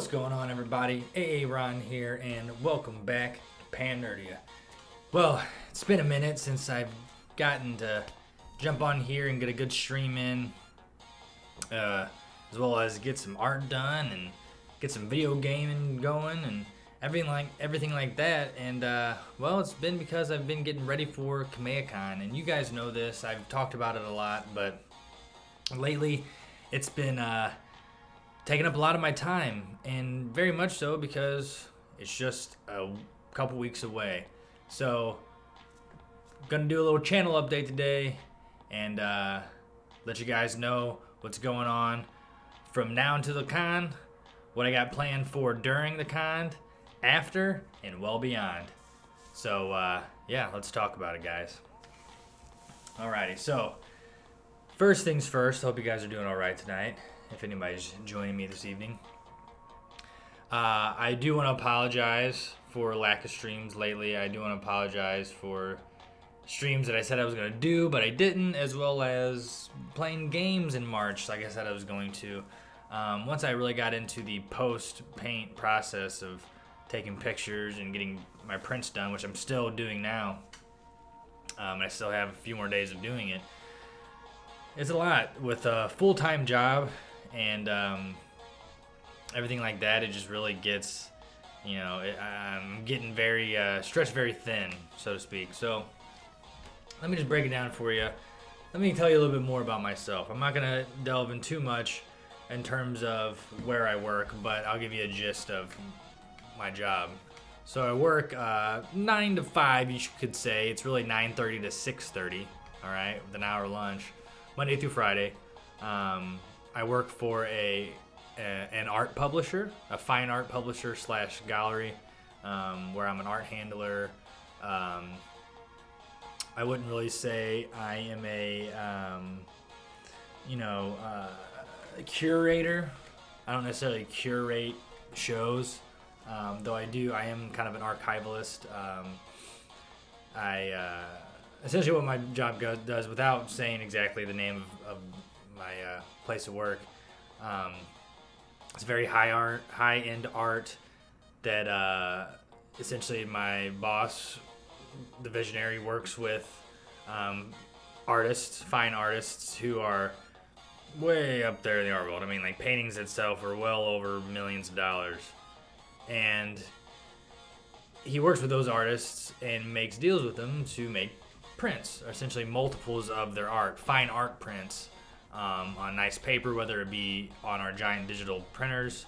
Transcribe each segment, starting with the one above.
What's going on, everybody? Ron here, and welcome back to PanNerdia. Well, it's been a minute since I've gotten to jump on here and get a good stream in, as well as get some art done and get some video gaming going and everything like that. And well, it's been because I've been getting ready for Kameha Con, and you guys know this. I've talked about it a lot, but lately it's been taking up a lot of my time, and very much so because it's just a couple weeks away. So I'm gonna do a little channel update today and let you guys know what's going on from now until the con, what I got planned for during the con, after, and well beyond. So yeah, let's talk about it, guys. Alrighty, so first things first, hope you guys are doing alright tonight, if anybody's joining me this evening. I do want to apologize for lack of streams lately. I do want to apologize for streams that I said I was going to do, but I didn't, as well as playing games in March like I said I was going to. Once I really got into the post-paint process of taking pictures and getting my prints done, which I'm still doing now, I still have a few more days of doing it. It's a lot with a full-time job and everything like that. It just really gets, you know, I'm getting very stretched very thin, so to speak. So let me just break it down for you. Let me tell you a little bit more about myself. I'm not gonna delve in too much in terms of where I work, but I'll give you a gist of my job. So I work 9 to 5, you could say. It's really 9:30 to 6:30, all right, with an hour lunch, Monday through Friday. I work for an art publisher, a fine art publisher / gallery, where I'm an art handler. I wouldn't really say I am a curator. I don't necessarily curate shows, though I am kind of an archivalist. Essentially what my job does, without saying exactly the name of my place of work, it's very high-end art that essentially my boss, the visionary, works with artists, fine artists who are way up there in the art world. I mean, like, paintings itself are well over millions of dollars. And he works with those artists and makes deals with them to make prints, or essentially multiples of their art, fine art prints, on nice paper, whether it be on our giant digital printers,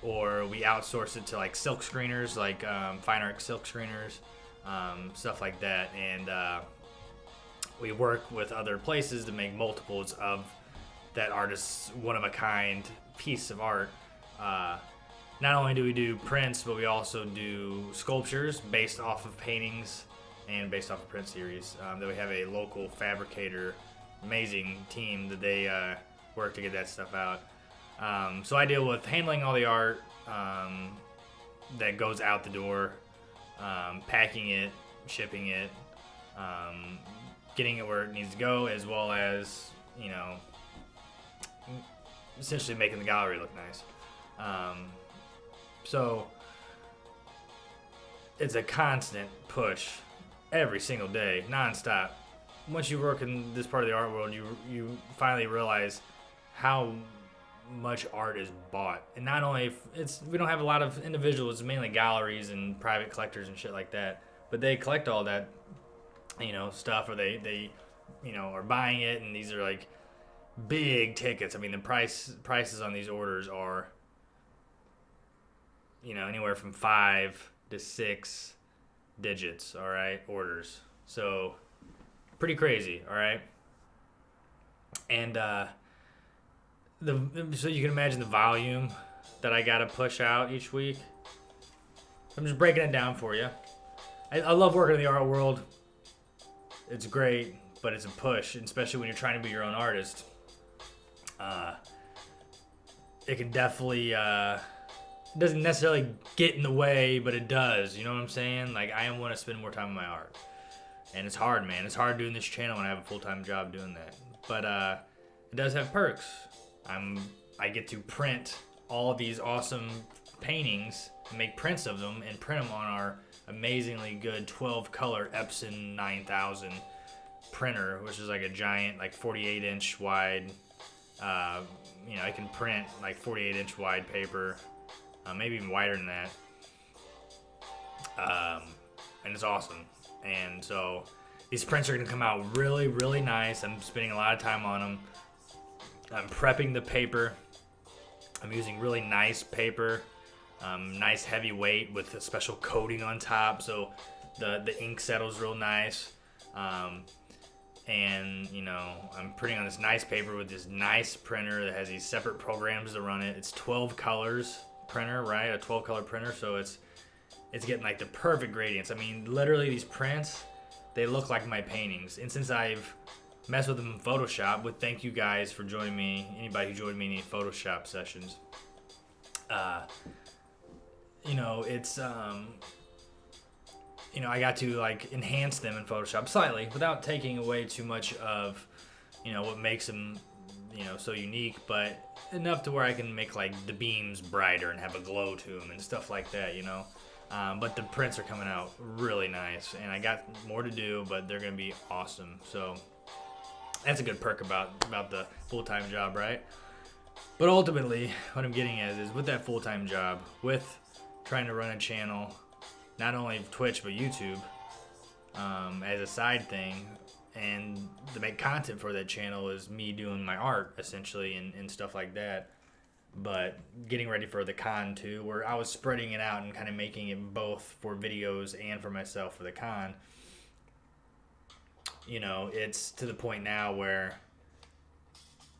or we outsource it to like silk screeners, like fine art silk screeners, stuff like that. And we work with other places to make multiples of that artist's one-of-a-kind piece of art. Not only do we do prints, but we also do sculptures based off of paintings and based off of print series. That we have a local fabricator, amazing team that they work to get that stuff out. So I deal with handling all the art that goes out the door, packing it, shipping it, getting it where it needs to go, as well as, you know, essentially making the gallery look nice. So it's a constant push every single day, non-stop. Once you work in this part of the art world, you finally realize how much art is bought. And not only we don't have a lot of individuals, it's mainly galleries and private collectors and shit like that, but they collect all that, you know, stuff, or they you know, are buying it, and these are like big tickets. I mean, the prices on these orders are, you know, anywhere from 5 to 6 digits, all right, orders. So pretty crazy, all right. And so you can imagine the volume that I gotta push out each week. I'm just breaking it down for you. I love working in the art world. It's great, but it's a push, especially when you're trying to be your own artist. It can definitely doesn't necessarily get in the way, but it does. You know what I'm saying? Like, I want to spend more time on my art, and it's hard, man. It's hard doing this channel when I have a full-time job doing that. But it does have perks. I get to print all these awesome paintings and make prints of them and print them on our amazingly good 12 color Epson 9000 printer, which is like a giant, like 48-inch wide. You know, I can print like 48-inch wide paper, maybe even wider than that. And it's awesome. And so these prints are going to come out really, really nice. I'm spending a lot of time on them. I'm prepping the paper. I'm using really nice paper, nice heavy weight with a special coating on top, so the ink settles real nice. And you know, I'm printing on this nice paper with this nice printer that has these separate programs to run it. It's 12 colors printer, right? A 12 color printer, so it's getting like the perfect gradients. I mean, literally these prints, they look like my paintings. And since I've messed with them in Photoshop, with thank you guys for joining me, anybody who joined me in any Photoshop sessions. You know, it's you know, I got to like enhance them in Photoshop slightly without taking away too much of, you know, what makes them, you know, so unique, but enough to where I can make like the beams brighter and have a glow to them and stuff like that, you know. But the prints are coming out really nice, and I got more to do, but they're gonna be awesome. So that's a good perk about the full-time job, right? But ultimately, what I'm getting at is with that full-time job, with trying to run a channel, not only Twitch but YouTube, as a side thing, and to make content for that channel is me doing my art essentially and stuff like that. But getting ready for the con too, where I was spreading it out and kind of making it both for videos and for myself for the con. You know, it's to the point now where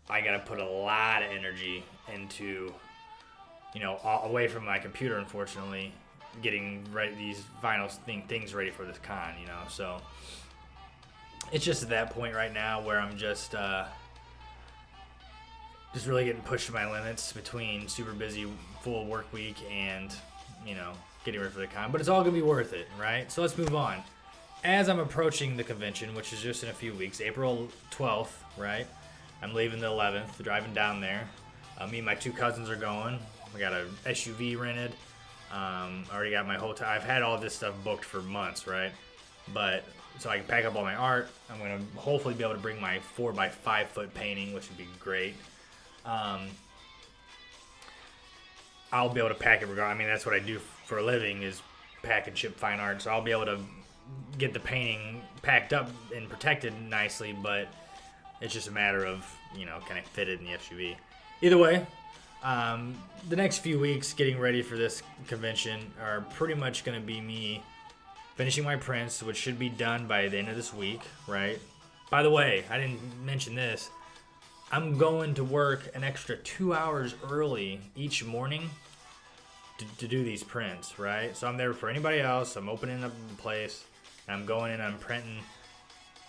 I got to put a lot of energy into, you know, away from my computer, unfortunately, getting ready, these final things ready for this con, you know. So it's just at that point right now where I'm just really getting pushed to my limits between super busy full work week and, you know, getting ready for the con. But it's all gonna be worth it, right? So let's move on. As I'm approaching the convention, which is just in a few weeks, April 12th, right? I'm leaving the 11th, driving down there. Me and my two cousins are going. We got a SUV rented. Already got my hotel. I've had all this stuff booked for months, right? But so I can pack up all my art. I'm gonna hopefully be able to bring my 4x5 foot painting, which would be great. I'll be able to pack it regardless. I mean, that's what I do for a living, is pack and ship fine art. So I'll be able to get the painting packed up and protected nicely, but it's just a matter of, you know, can I fit it in the SUV? Either way, the next few weeks getting ready for this convention are pretty much going to be me finishing my prints, which should be done by the end of this week, right? By the way, I didn't mention this. I'm going to work an extra 2 hours early each morning to do these prints, right? So I'm there for anybody else. I'm opening up the place, and I'm going in and I'm printing.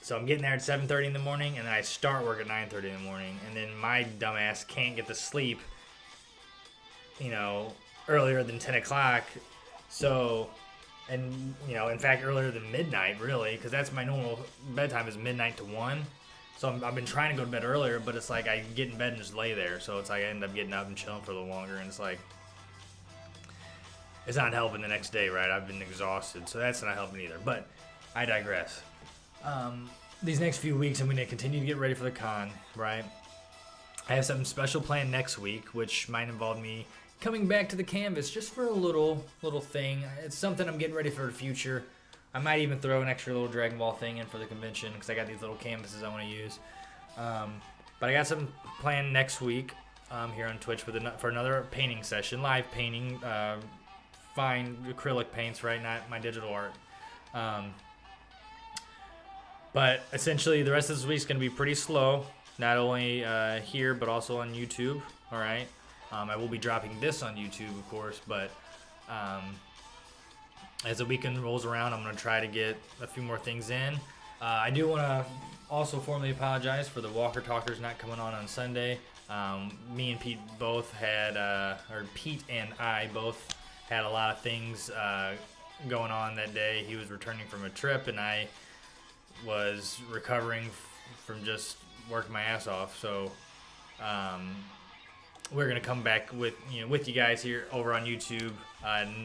So I'm getting there at 7:30 in the morning, and then I start work at 9:30 in the morning. And then my dumbass can't get to sleep, you know, earlier than 10 o'clock. So, and, you know, in fact, earlier than midnight, really, because that's my normal bedtime is midnight to 1. So I've been trying to go to bed earlier, but it's like I get in bed and just lay there. So it's like I end up getting up and chilling for a little longer, and it's like, it's not helping the next day, right? I've been exhausted, so that's not helping either. But I digress. These next few weeks, I'm going to continue to get ready for the con, right? I have something special planned next week, which might involve me coming back to the canvas just for a little thing. It's something I'm getting ready for the future. I might even throw an extra little Dragon Ball thing in for the convention because I got these little canvases I want to use. But I got something planned next week here on Twitch for another painting session, live painting, fine acrylic paints, right? Not my digital art. But essentially, the rest of this week's going to be pretty slow, not only here, but also on YouTube, all right? I will be dropping this on YouTube, of course, but as the weekend rolls around, I'm going to try to get a few more things in. I do want to also formally apologize for the Walker Talkers not coming on Sunday. Me and Pete both had, or Pete and I both had a lot of things going on that day. He was returning from a trip, and I was recovering from just working my ass off. So we're gonna come back with you guys here over on YouTube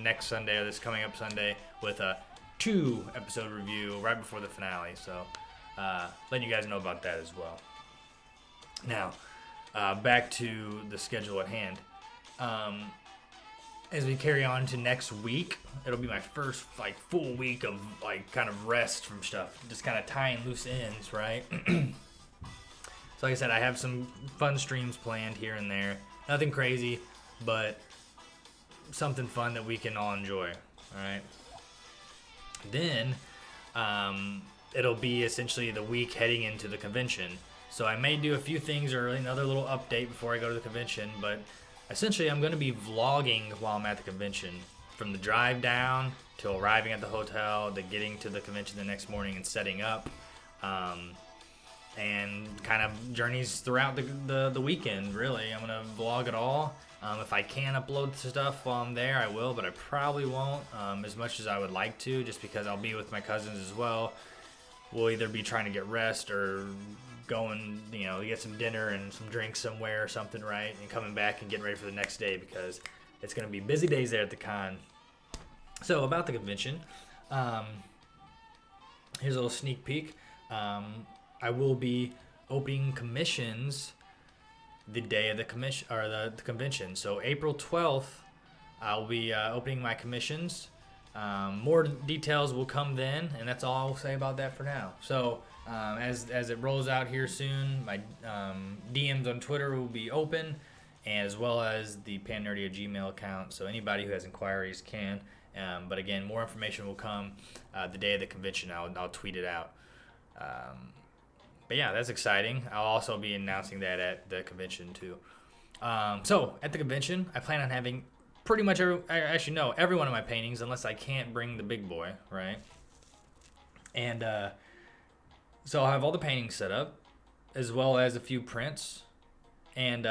next Sunday, or this coming up Sunday, with a 2-episode review right before the finale. So letting you guys know about that as well. Now back to the schedule at hand. As we carry on to next week, it'll be my first full week of kind of rest from stuff, just kind of tying loose ends, right? So like I said, I have some fun streams planned here and there. Nothing crazy, but something fun that we can all enjoy, all right? Then it'll be essentially the week heading into the convention. So I may do a few things early, another little update before I go to the convention, but essentially I'm going to be vlogging while I'm at the convention, from the drive down till arriving at the hotel, to getting to the convention the next morning and setting up. And kind of journeys throughout the weekend, really. I'm going to vlog it all. If I can upload stuff while I'm there, I will, but I probably won't as much as I would like to, just because I'll be with my cousins as well. We'll either be trying to get rest or going, to get some dinner and some drinks somewhere or something, right? And coming back and getting ready for the next day, because it's going to be busy days there at the con. So about the convention, here's a little sneak peek. I will be opening commissions the day of the convention. So April 12th, I'll be opening my commissions. More details will come then, and that's all I'll say about that for now. So as it rolls out here soon, my DMs on Twitter will be open, as well as the PanNerdia Gmail account. So anybody who has inquiries can. But again, more information will come the day of the convention. I'll tweet it out. But yeah, that's exciting. I'll also be announcing that at the convention too. So at the convention, I plan on having pretty much every one of my paintings, unless I can't bring the big boy, right? And so I'll have all the paintings set up, as well as a few prints. And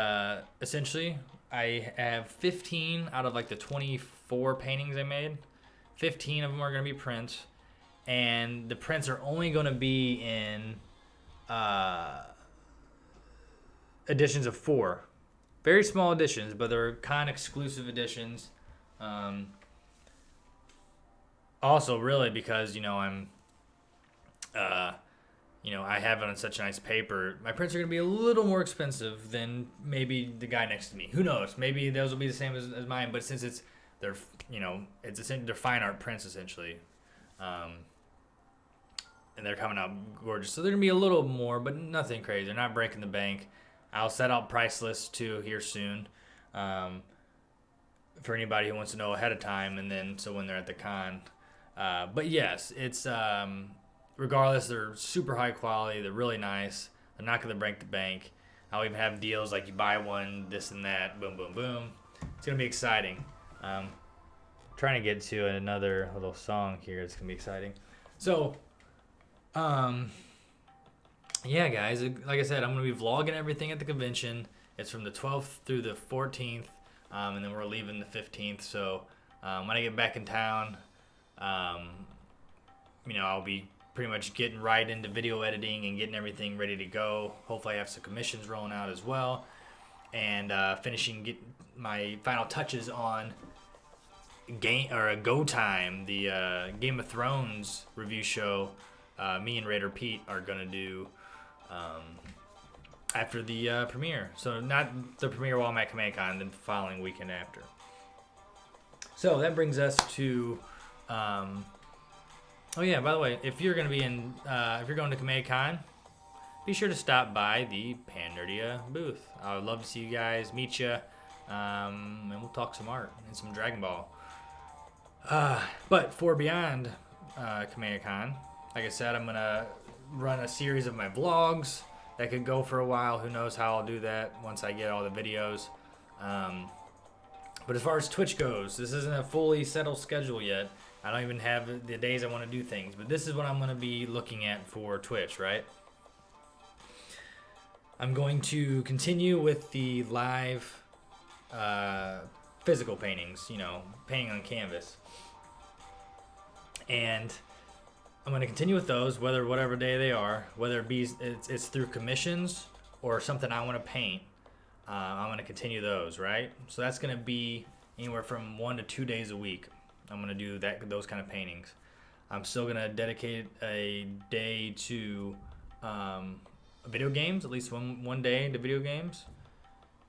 essentially, I have 15 out of the 24 paintings I made. 15 of them are going to be prints. And the prints are only going to be in editions of 4. Very small editions, but they're con exclusive editions. Also, really, because I'm I have it on such nice paper, my prints are going to be a little more expensive than maybe the guy next to me. Who knows? Maybe those will be the same as mine, but since they're fine art prints essentially. And they're coming out gorgeous. So they're going to be a little more, but nothing crazy. They're not breaking the bank. I'll set out price lists too here soon for anybody who wants to know ahead of time, and then so when they're at the con. But yes, it's regardless, they're super high quality. They're really nice. They're not going to break the bank. I'll even have deals like you buy one, this and that, boom, boom, boom. It's going to be exciting. Trying to get to another little song here. It's going to be exciting. So... yeah, guys, like I said, I'm going to be vlogging everything at the convention. It's from the 12th through the 14th, and then we're leaving the 15th. So when I get back in town, I'll be pretty much getting right into video editing and getting everything ready to go. Hopefully I have some commissions rolling out as well, and get my final touches on Go Time, the Game of Thrones review show. Me and Raider Pete are going to do after the premiere. So not the premiere while I'm at Kameha Con, then the following weekend after. So that brings us to... oh yeah, by the way, if you're going to be if you're going to Kameha Con, be sure to stop by the PanNerdia booth. I would love to see you guys, meet you, and we'll talk some art and some Dragon Ball. But for beyond Kameha Con, like I said, I'm going to run a series of my vlogs that could go for a while. Who knows how I'll do that once I get all the videos. But as far as Twitch goes, this isn't a fully settled schedule yet. I don't even have the days I want to do things. But this is what I'm going to be looking at for Twitch, right? I'm going to continue with the live physical paintings, painting on canvas. And... I'm going to continue with those, whatever day they are, whether it be it's through commissions or something I want to paint. I'm going to continue those, right? So that's going to be anywhere from 1 to 2 days a week. I'm going to do those kind of paintings. I'm still going to dedicate a day to video games, at least one day to video games.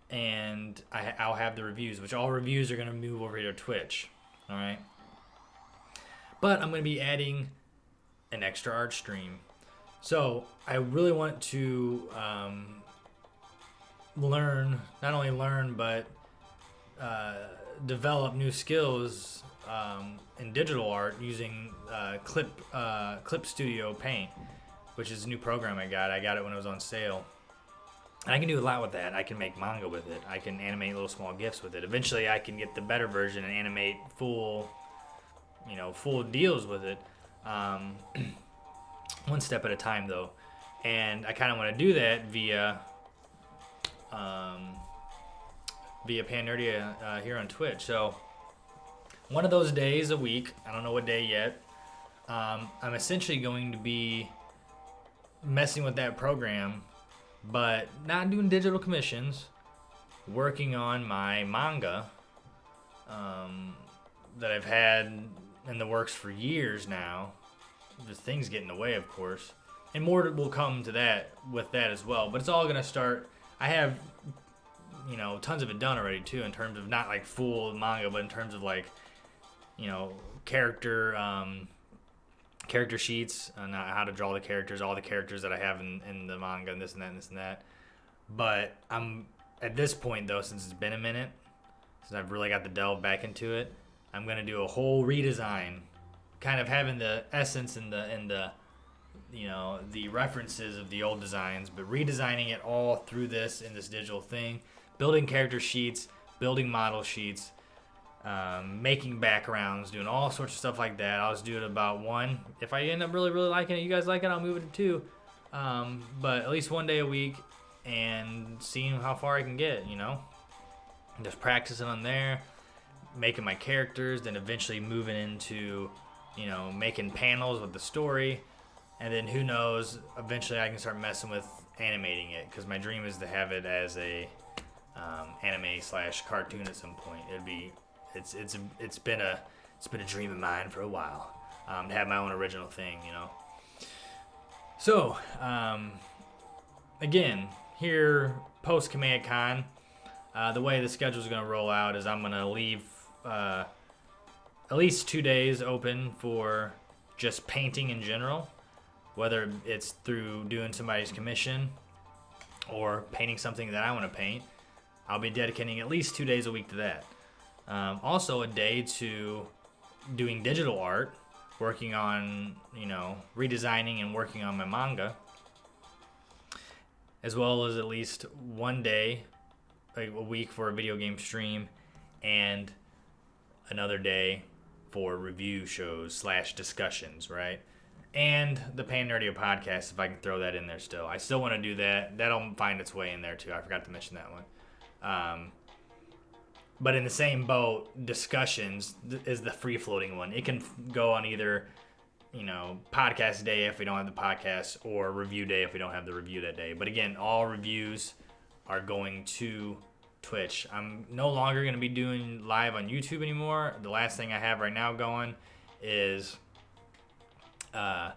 And I'll have the reviews, which all reviews are going to move over here to Twitch. All right. But I'm going to be adding an extra art stream. So I really want to not only learn, but develop new skills in digital art using Clip Studio Paint, which is a new program I got. I got it when it was on sale. And I can do a lot with that. I can make manga with it. I can animate little small GIFs with it. Eventually, I can get the better version and animate full deals with it. One step at a time, though. And I kind of want to do that via PanNerdia here on Twitch. So one of those days a week, I don't know what day yet, I'm essentially going to be messing with that program, but not doing digital commissions, working on my manga that I've had in the works for years now. The things get in the way, of course, and more will come to that with that as well. But it's all gonna start. I have, tons of it done already too, in terms of not like full manga, but in terms of like, character sheets on how to draw the characters, all the characters that I have in the manga, and this and that and this and that. But I'm at this point though, since it's been a minute since I've really got to delve back into it, I'm gonna do a whole redesign, kind of having the essence and the references of the old designs, but redesigning it all through this in this digital thing, building character sheets, building model sheets, making backgrounds, doing all sorts of stuff like that. I'll just do it about one. If I end up really, really liking it, you guys like it, I'll move it to two. But at least one day a week and seeing how far I can get, Just practicing on there, making my characters, then eventually moving into, making panels with the story. And then who knows, eventually I can start messing with animating it, because my dream is to have it as a anime/cartoon at some point. It's been a dream of mine for a while, to have my own original thing, So, again, here post Kameha Con, the way the schedule is going to roll out is I'm going to leave at least 2 days open for just painting in general, whether it's through doing somebody's commission or painting something that I want to paint. I'll be dedicating at least 2 days a week to that. Also a day to doing digital art, working on, redesigning and working on my manga, as well as at least 1 day a week for a video game stream, and another day for review shows / discussions, right? And the PanNerdia podcast, if I can throw that in there still. I still want to do that. That'll find its way in there too. I forgot to mention that one. But in the same boat, discussions is the free-floating one. It can go on either, podcast day if we don't have the podcast, or review day if we don't have the review that day. But again, all reviews are going to Twitch. I'm no longer going to be doing live on YouTube anymore. The last thing I have right now going is, the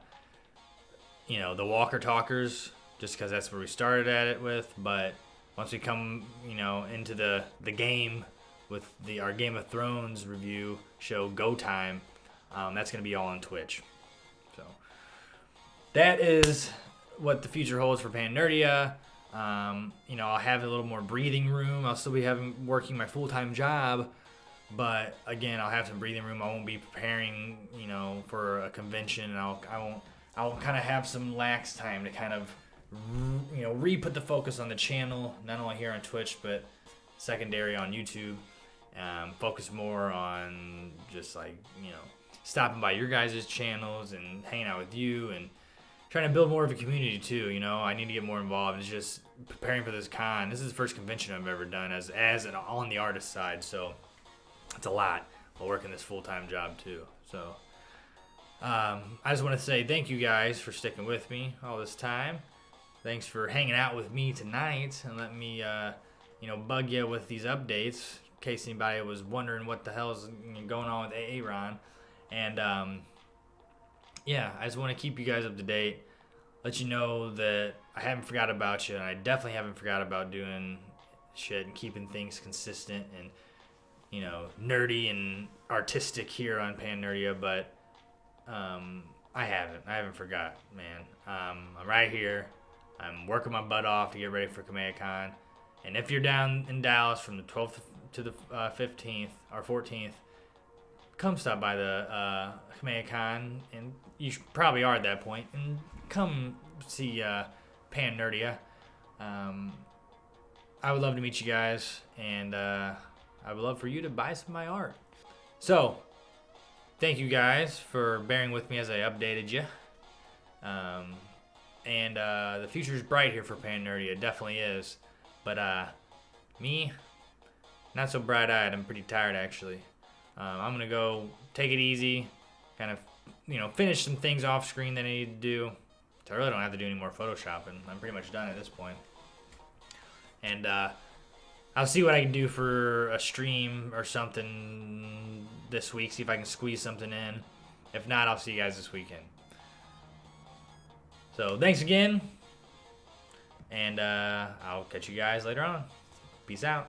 Walker Talkers, just because that's where we started at it with. But once we come, into the game with our Game of Thrones review show, Go Time, that's going to be all on Twitch. So that is what the future holds for PanNerdia. I'll have a little more breathing room. I'll still be working my full-time job, but again, I'll have some breathing room. I won't be preparing, for a convention. I'll kind of have some lax time to kind of, re-put the focus on the channel, not only here on Twitch, but secondary on YouTube. Focus more on just stopping by your guys' channels and hanging out with you and trying to build more of a community too. I need to get more involved. It's just preparing for this con. This is the first convention I've ever done as on the artist side, so it's a lot while working this full-time job too. So I just want to say thank you guys for sticking with me all this time. Thanks for hanging out with me tonight and let me bug you with these updates in case anybody was wondering what the hell is going on with Aaron. And yeah, I just want to keep you guys up to date, let you know that I haven't forgot about you, and I definitely haven't forgot about doing shit and keeping things consistent and nerdy and artistic here on PanNerdia. But I haven't forgot, man. I'm right here. I'm working my butt off to get ready for Kameha Con. And if you're down in Dallas from the 12th to the 15th or 14th, come stop by the Kameha Con, and you probably are at that point, and come see PanNerdia. I would love to meet you guys, and I would love for you to buy some of my art. So, thank you guys for bearing with me as I updated you. And the future's bright here for PanNerdia. It definitely is. But me, not so bright-eyed. I'm pretty tired, actually. I'm going to go take it easy, kind of, finish some things off screen that I need to do. So I really don't have to do any more photoshopping. I'm pretty much done at this point. And I'll see what I can do for a stream or something this week, see if I can squeeze something in. If not, I'll see you guys this weekend. So thanks again, and I'll catch you guys later on. Peace out.